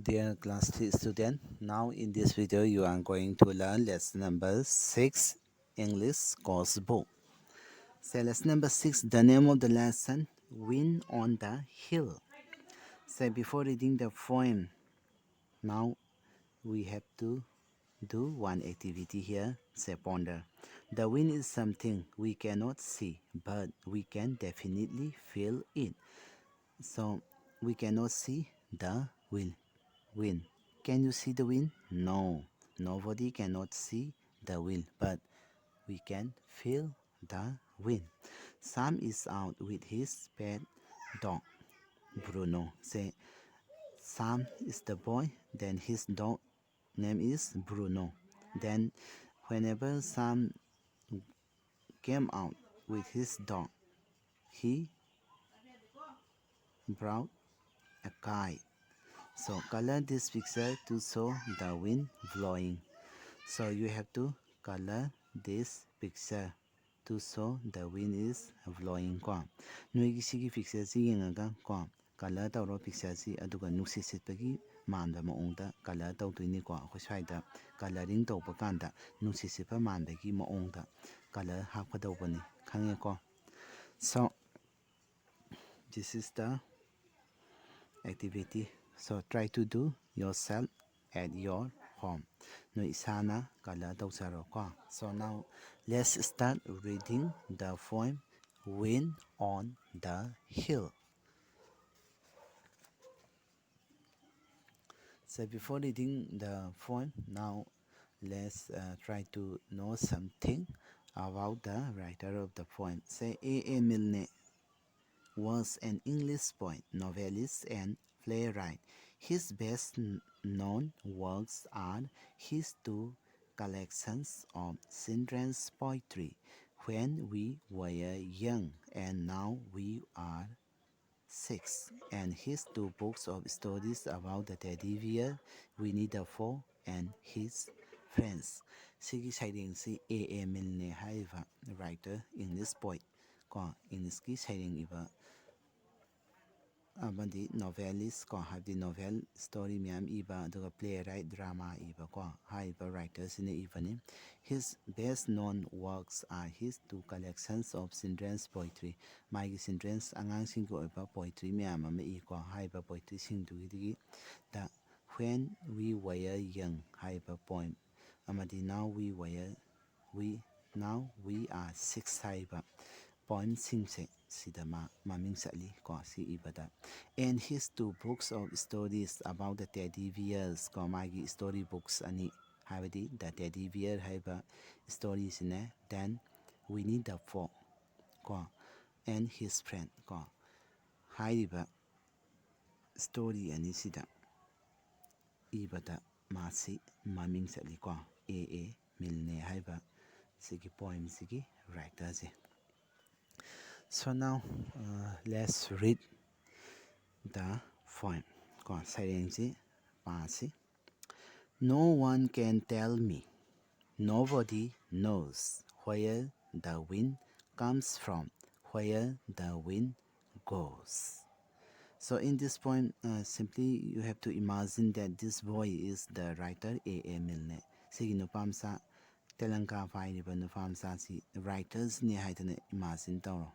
Dear class 3 student, now in this video you are going to learn lesson number 6 English course book. Say lesson number 6, the name of the lesson, Wind on the Hill. Say before reading the poem, now we have to do one activity here. Say ponder. The wind is something we cannot see, but we can definitely feel it. So we cannot see the wind. Can you see the wind? No, nobody cannot see the wind, but we can feel the wind. Sam is out with his pet dog, Bruno. Say, Sam is the boy, then his dog name is Bruno. Then, whenever Sam came out with his dog, he brought a kite. So color this picture to show the wind blowing. So you have to color this picture to show the wind is blowing ko. Noi sigi picture si yengaga ko color tawro picture si aduga nuksi sitpagi manda maongda color tawtuini ko ko swaida coloring tawpa kanda nuksi sitpa mandagi maongda color hapkadawbani khange ko. So this is the activity. So try to do yourself at your home. No isana kala dausaro ko. So now let's start reading the poem Wind on the Hill. So before reading the poem, now let's try to know something about the writer of the poem. Say A. Milne was an English poet, novelist, and playwright. His best known works are his two collections of children's poetry, When We Were Young and Now We Are Six, and his two books of stories about the teddy bear, Winnie the Pooh, and his friends. Sigi sairing si A. Milne haiba writer English poet ko English ki sairing iba amadi novelist ko habdi novel story miyam iba aduga playwright drama iba ko haiba writers in ibani. His best known works are his two collections of children's poetry. Magi children's angang singko iba poetry miyam ama ko haiba poetry singdugidigi the When We Were Young haiba poem amadi Now We Are Six haiba poem singse sidama maming sali ko si ibada, and his two books of stories about the teddy bears ko magi story books ani habadi the teddy bear haiba stories ne, then Winnie the Pooh ko and his friend ko haiba story ani sida ibada masi maming sali ko A. Milne haiba sigi poem sigi writer se. So now let's read the poem. No one can tell me, nobody knows where the wind comes from, where the wind goes. So in this poem, simply you have to imagine that this boy is the writer A. Milne. Sigi nupamsa Telanka Vairiba nupamsa si writers ni haitana imagine tawro.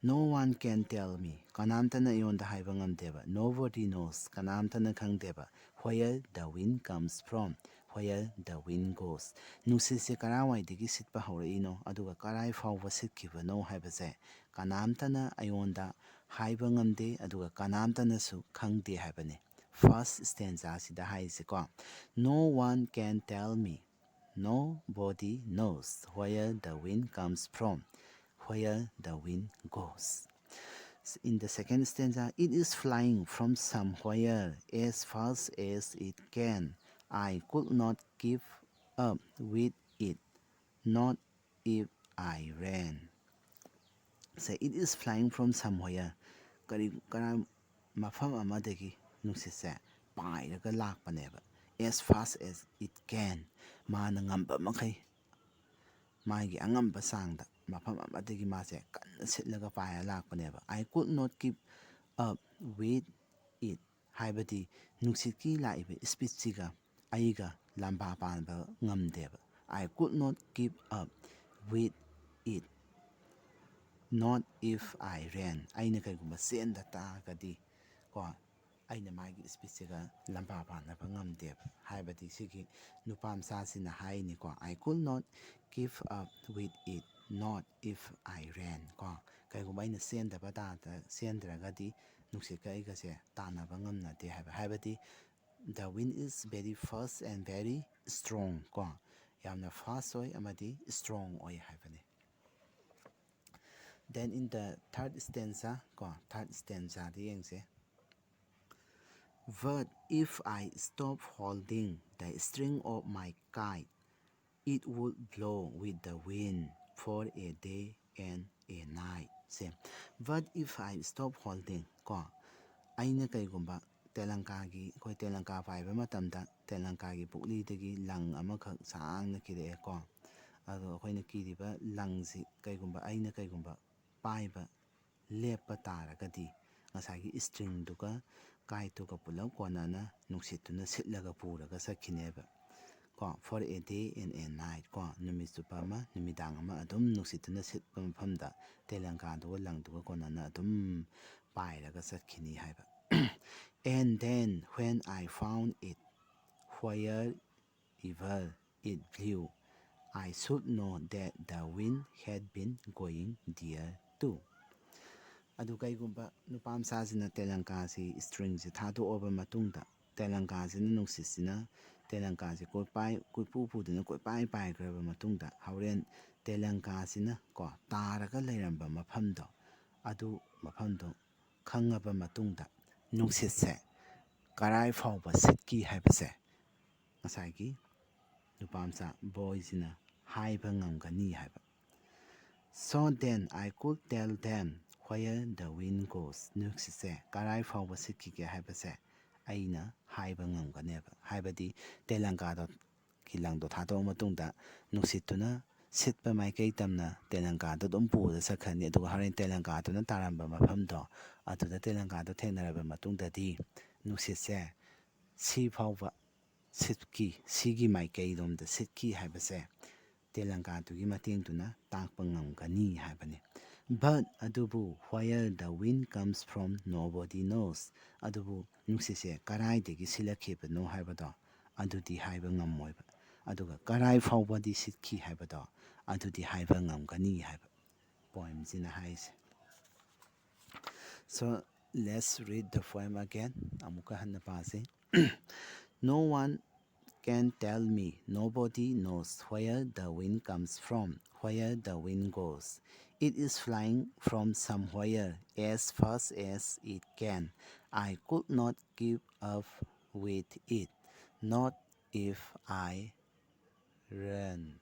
No one can tell me, kanamtana ionda haiba ngamdeba. Nobody knows, kanamtana khangdeba, where the wind comes from, where the wind goes. Nusise karawaidagi sitpa hauraino, aduga karai fawba sitkibano haibase. Kanamtana ionda haiba ngamde, aduga kanamtana su khangde haibane. First stanza sida haisiko. No one can tell me, nobody knows where the wind comes from, where the wind goes. In the second stanza, it is flying from somewhere as fast as it can. I could not keep up with it, not if I ran. So it is flying from somewhere. Kara mafam amadagi nuksise pairaga lakpaneba as fast as it can. Mana ngamba makai magi angamba sangda mafam amadagi mase kan sitlaga paya lakpaneba. I could not keep up with it. ꯍꯥꯏꯕꯗꯤ ꯅꯨꯡꯁꯤꯠꯀꯤ ꯂꯥꯛꯏꯕ ꯏꯁꯄꯤꯠꯁꯤꯒ ꯑꯩꯒ ꯂꯝꯕꯥ ꯄꯥꯟꯕ ꯉꯝꯗꯦꯕ. I could not keep up with it, not if I ran. ꯑꯩꯅ ꯀꯩꯒꯨꯝꯕ ꯆꯦꯟꯗ ꯇꯥꯔꯒꯗꯤ ꯀꯣ ꯑꯩꯅ ꯃꯥꯒꯤ ꯏꯁꯄꯤꯠꯁꯤꯒ ꯂꯝꯕꯥ ꯄꯥꯅꯕ ꯉꯝꯗꯦꯕ. ꯍꯥꯏꯕꯗꯤ ꯁꯤꯒꯤ ꯅꯨꯄꯥ ꯃꯆꯥꯁꯤꯅ ꯍꯥꯏꯅꯤꯀꯣ, I could not keep up with it, not if I ran. ꯀꯣ ꯀꯩꯒꯨꯝꯕ ꯑꯩꯅ ꯆꯦꯟꯗ꯭ꯔꯒꯗꯤ ꯅꯨꯡꯁꯤꯠꯀ ꯑꯩꯒꯁꯦ ꯇꯥꯟꯅꯕ ꯉꯝꯅꯗꯦ ꯍꯥꯏꯕꯗꯤ the wind is very fast and very strong. ꯀꯣ ꯌꯥꯝꯅ ꯐꯥꯁ ꯑꯣꯏ ꯑꯃꯗꯤ ꯁ꯭ꯇ꯭ꯔꯣꯡ ꯑꯣꯏ ꯍꯥꯏꯕꯅꯤ. Then in the third stanza, third stanza yengse. But if I stop holding the string of my kite, it would blow with the wind for a day and a night. Same. But if I stop holding, aina kaigumba telankagi koi telanka paiba matamda telankagi puklidagi lang amakhak saangna kire ko ado akoina kiriba langsi kaigumba aina kaigumba paiba leppa taragadi ngasagi string duga kaituga pulam konana nuksituna sitlaga puraga sakhineba ko for a day and a night ko numitsupa ama numidang ama adum nuksituna sitpa mafamda telanka duga langduga konana adum pairaga sakhini haiba. And then when I found it, wherever it blew, I should know that the wind had been going there too. Adu kaigumba nupa msasina telankasi stringsi thadooba matungda telankasina nungsisina telankasi koipupuduна koipai paigraba matungda hauren telankasina ko taraga leiramba mafamdo adu mafamdo khangaba matungda nungsitse karai fauba sitki haibase ngasagi nupamsa boysina haiba ngamgani haiba. So then I could tell them where the wind goes. Nuksitse karai fauba sitki ke haibase aina haiba ngamganeba haibadi telankado kilangdo thado matungda nuksituna sitpa maikei tamna telankado dum puda sakhani aduga haren telankaduna taramba mafamdo aduda telankado thenaraba matungdadi nuksitse si fauba sitki sigi maikei domda sitki haibase telankadugii matengduna takpa ngamgani haibani. But adubu where the wind comes from nobody knows. Adubu nuksitse karaidagi silakhibano haibado adudi haiba ngamoiba aduga karai faubadi sitki haibado adudi haiba ngamgani haiba poem sina haise. So let's read the poem again. Amuka hanna pase. No one can tell me, nobody knows where the wind comes from, where the wind goes. It is flying from somewhere as fast as it can. I could not keep up with it, not if I ran.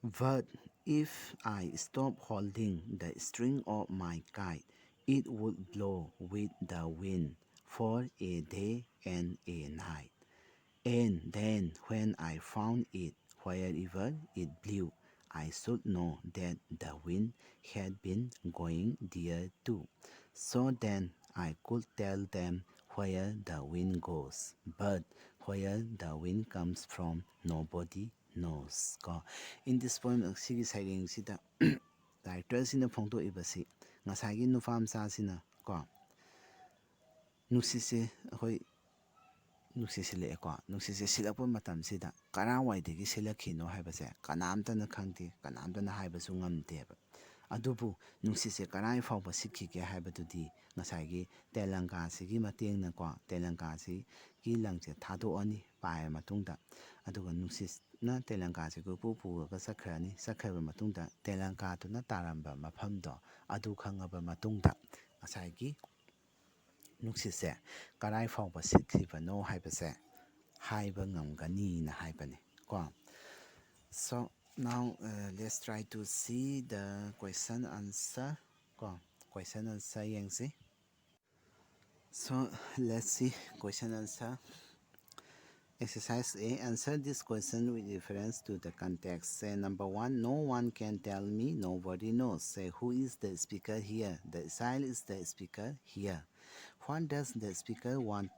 But if I stopped holding the string of my kite, it would blow with the wind for a day and a night. And then when I found it, wherever it blew, I should know that the wind had been going there too. So then I could tell them where the wind goes, but where the wind comes from, nobody knows. In this poem, sigi saireng sida writer sina phongdoibasi ngasagi nupa mchasina nuksitse akhoi nuksitse leeko nuksitse silakpa matamsida karawaidagi silakhino haibase kanamtana khangde kanamtana haibasu ngamdeba adubu nuksitse karai fauba sikhige haibadudi ngasagi telankasigi matengna telankasi ki langse thadokani pai matungda aduga nuksitna telankasi ko pupuga sakhrani sakhraba matungda telankaduna taramba mafamdo adu khangaba matungda ngasagi nuksitse karai fauba sikhibano haibase haiba ngamgani na haibani So now let's try to see the question answer question answer yengsi. So let's see question answer. Exercise A. Answer this question with reference to the context. Say number 1. No one can tell me. Nobody knows. Say who is the speaker here? The child is the speaker here. What does the speaker want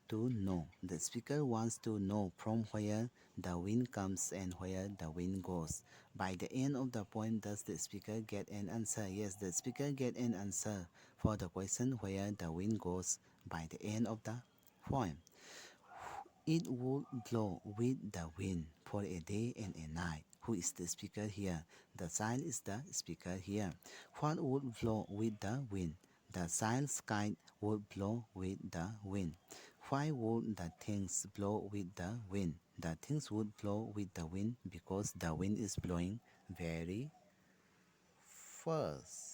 to know? The speaker wants to know from where the wind comes and where the wind goes. By the end of the poem, does the speaker get an answer? Yes, the speaker get an answer for the question where the wind goes by the end of the poem. It would blow with the wind for a day and a night. Who is the speaker here? The child is the speaker here. What would blow with the wind? The child's kite would blow with the wind. Why would the things blow with the wind? The things would blow with the wind because the wind is blowing very fast.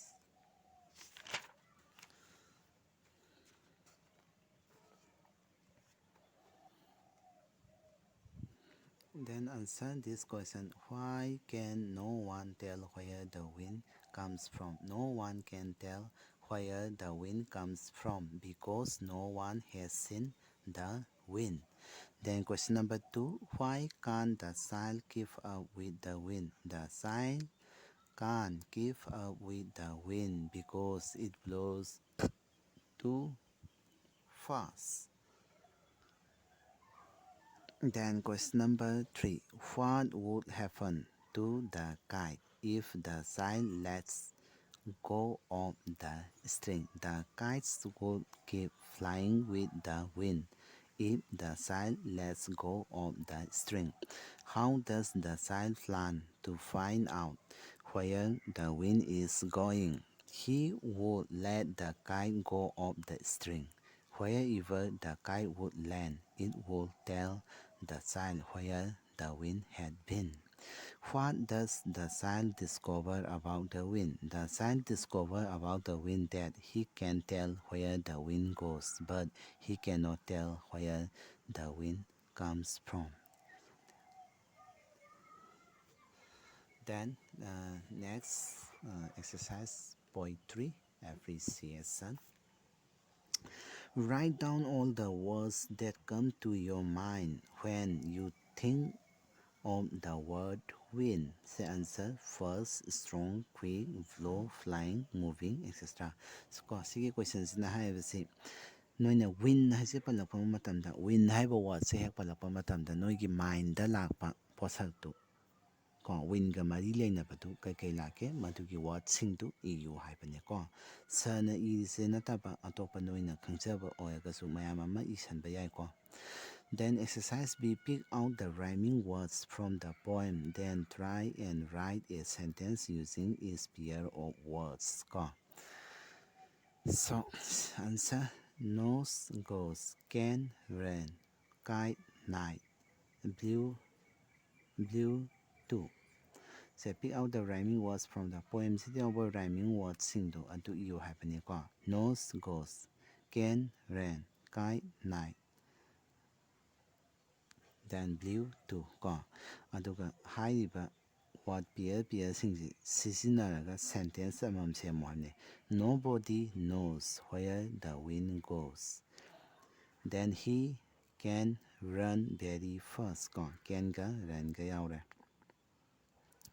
Then answer this question. Why can no one tell where the wind comes from? No one can tell where the wind comes from because no one has seen the wind. Then question number 2. Why can't the child keep up with the wind? The child can't keep up with the wind because it blows too fast. Then question number 3. What would happen to the kite if the child lets go of the string? The kites would keep flying with the wind if the child lets go of the string. How does the child plan to find out where the wind is going? He would let the kite go off the string. Wherever the kite would land, it would tell the child where the wind had been. What does the child discover about the wind? The child discover about the wind that he can tell where the wind goes, but he cannot tell where the wind comes from. Then next exercise point 3, appreciation. Write down all the words that come to your mind when you think of the word wind. Say answer first, strong, quick, flow, flying, moving, etc. So sigi question sina haibasi noina wind haise palakpa matamda wind haiba word se hek palakpa matamda noigi mind da lakpa posak tu ko wind ga mari leinabadu kai kai lake madugi word sing tu iu haibane ko sana ise nataba atopa noina khangchaba oyagasu mayam ama isanba yai ko. Then exercise B. Pick out the rhyming words from the poem. Then try and write a sentence using each pair of words. Go. So answer nose goes, can rain, kite night, blue too. So pick out the rhyming words from the poem. Sitting over rhyming words sing do adu iyo happen ko. Nose goes, can rain, kite night. Then blue too ko. Aduga hairiba word pair singsi sisinaraga sentence amam semone. Nobody knows where the wind goes. Then he can run very fast ko. Can ga run ga yaure.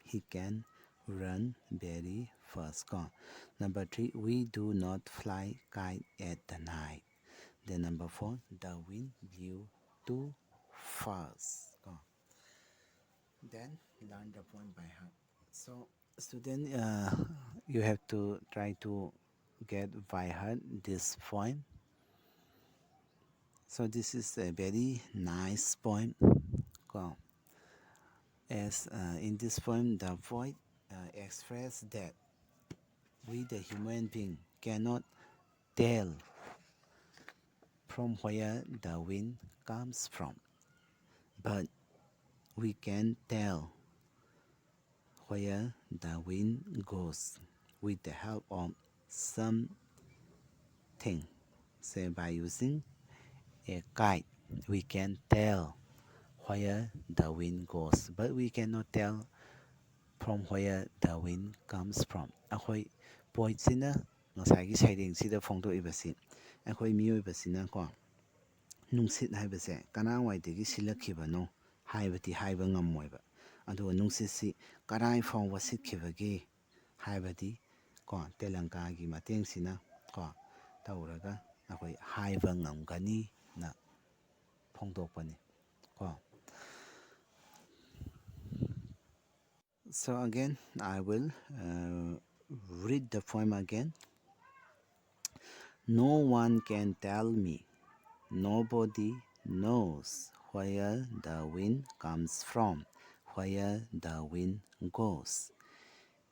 He can run very fast ko. Number 3, we do not fly kite at the night. Then number 4, the wind blew too fast. Then learn the poem by heart. So student, you have to try to get by heart this poem. So this is a very nice poem. As in this poem, the poet express that we, the human being, cannot tell from where the wind comes from, but we can tell where the wind goes with the help of something. Say by using a kite, we can tell where the wind goes, but we cannot tell from where the wind comes from. ꯑꯩꯈꯣꯏ ꯄꯣꯏꯠꯁꯤꯅ ꯉꯁꯥꯏꯒꯤ ꯁꯩꯔꯦꯡꯁꯤꯗ ꯐꯣꯡꯗꯣꯛꯏꯕꯁꯤ ꯑꯩꯈꯣꯏ ꯃꯤꯑꯣꯏꯕꯁꯤꯅꯀꯣ ꯅꯨꯡꯁꯤꯠ ꯍꯥꯏꯕꯁꯦ ꯀꯅꯥꯋꯥꯏꯗꯒꯤ ꯁꯤꯜꯂꯛꯈꯤꯕꯅꯣ ꯍꯥꯏꯕꯗꯤ ꯍꯥꯏꯕ ꯉꯝꯃꯣꯏꯕ ꯑꯗꯨꯒ ꯅꯨꯡꯁꯤꯠꯁꯤ ꯀꯔꯥꯏ ꯐꯥꯎꯕ ꯁꯤꯠꯈꯤꯕꯒꯦ ꯍꯥꯏꯕꯗꯤ ꯀꯣ ꯇꯦꯂꯪꯀꯥꯒꯤ ꯃꯇꯦꯡꯁꯤꯅ ꯀꯣ ꯇꯧꯔꯒ ꯑꯩꯈꯣꯏ ꯍꯥꯏꯕ ꯉꯝꯒꯅꯤꯅ ꯐꯣꯡꯗꯣꯛꯄꯅꯤ ꯀꯣ. So again, I will read the poem again. No one can tell me, nobody knows where the wind comes from, where the wind goes.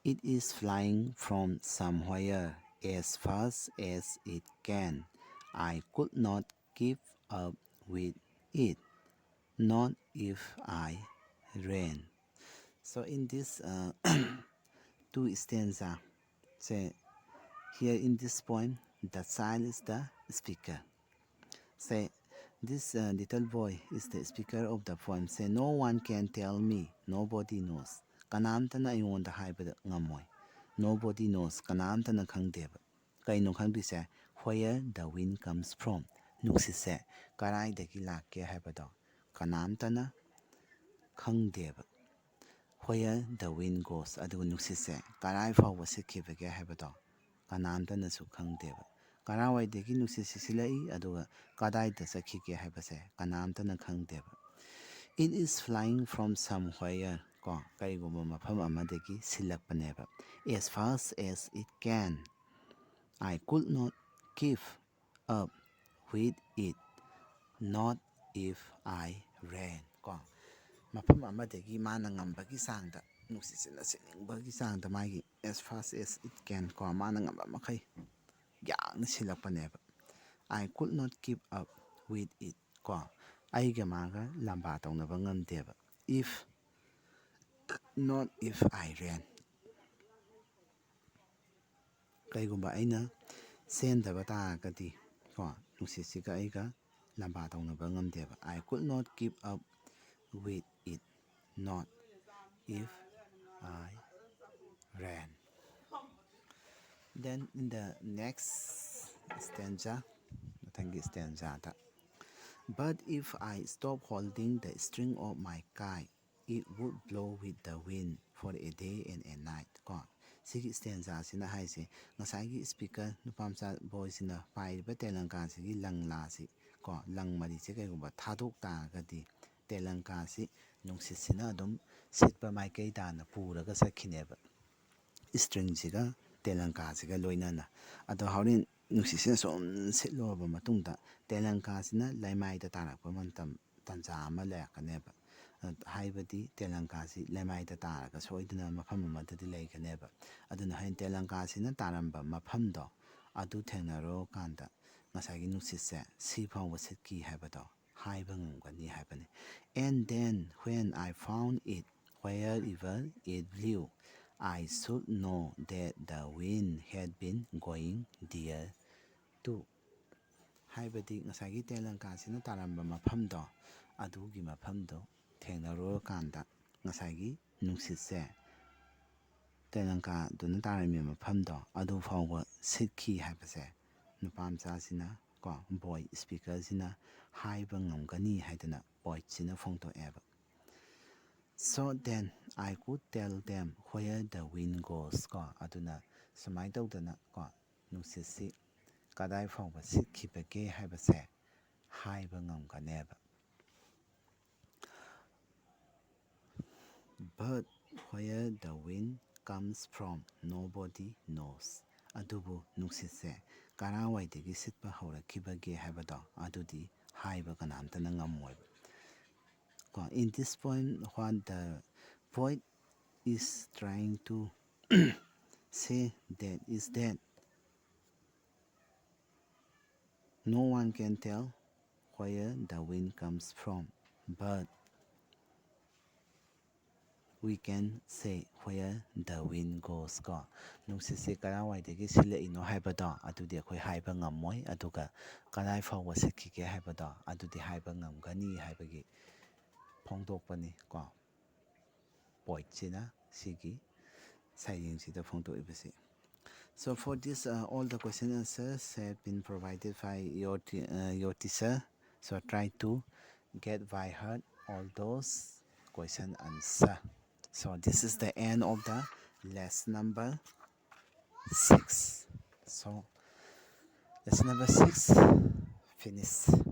It is flying from somewhere as fast as it can. I could not keep up with it, not if I ran. So in this two stanza, say here in this poem, the child is the speaker. Say this little boy is the speaker of the poem. Say no one can tell me, nobody knows. Kanamtana ayon haibada ngamoy. Nobody knows. Kanamtana khangdeba. Kaino khangdise where the wind comes from. Nuksise karai dagi lakke haibada. Kanamtana khangdeba. Where the wind goes adugu nuksise karai fawba sikhibage haibada. Kanamtanasu khangdeba. Karawaidagi nuksisi silai aduga kadaida sakhige haibase kanamtana khangdeba. It is flying from somewhere ko kaiguma mafam amadagi silakpaneba. As fast as it can. I could not keep up with it, not if I ran ko. Mafam amadagi mana ngambagi sangda nuksisina siningbagi sangda magi as fast as it can ko mana ngamba makai yang silakpaneba. I could not keep up with it ko aiga maga lamba tawnaba ngamdeba. If not if I ran. Kaigumba aina sendaba taagadi ko nuksisiga aiga lamba tawnaba ngamdeba. I could not keep up with it, not if I ran. Then in the next stanza, but if I stop holding the string of my kite, it would blow with the wind for a day and a night. Ko sigi stanza sina haise ngasagi speaker nupamsa boy sina paiba telanka sigi langla si ko lang mari se kaigumba thadok ta gadi telanka si nungsit sina adum sitpa maikai dana puraga sakhineba string siga telanka siga loinana ado haurin nuksisina som sitloba matungda telanka sina laimaida tarakpa mantam tanja ama layakaneba haibadi telanka si laimaida taraga soidana mafam amadadi laikaneba aduna hain telanka sina taramba mafamdo adu thengnaro kanda ngasagi nuksitse si phawba sitki haibado haiba ngamgani haibani. And then when I found it wherever it blew, I should know that the wind had been going there too. Haibadi ngasagi telanka sina taramba mafamdo adugi mafamdo thengnaro kanda ngasagi nuksitse telanka duna tarami mafamdo adu fawba sitki haibase nupamsa sina ko boy speaker sina haiba ngamgani haidana boy sina phongtoeba. So then I could tell them where the wind goes ko aduna sumai tawdana ko nuksisi kadai fawba sitkibage haibase haiba ngamganeba. But where the wind comes from nobody knows. Adubu nuksise karawaidagi sitpa haurakibage haibado adudi haiba kanamtana ngamoiba. In this poem, what the poet is trying to say that is that no one can tell where the wind comes from, but we can say where the wind goes ko nuksisi karawaidagi silaino haibado adudi akhoi haiba ngammoi aduga kadai fawba sikhige haibado adudi haiba ngamgani haibagi phongdokpani ko poet sina sigi saying sida phongdoibasi. So for this all the question answers have been provided by your teacher. So try to get by heart all those question answer. So this is the end of the lesson number 6. So lesson number 6 finished.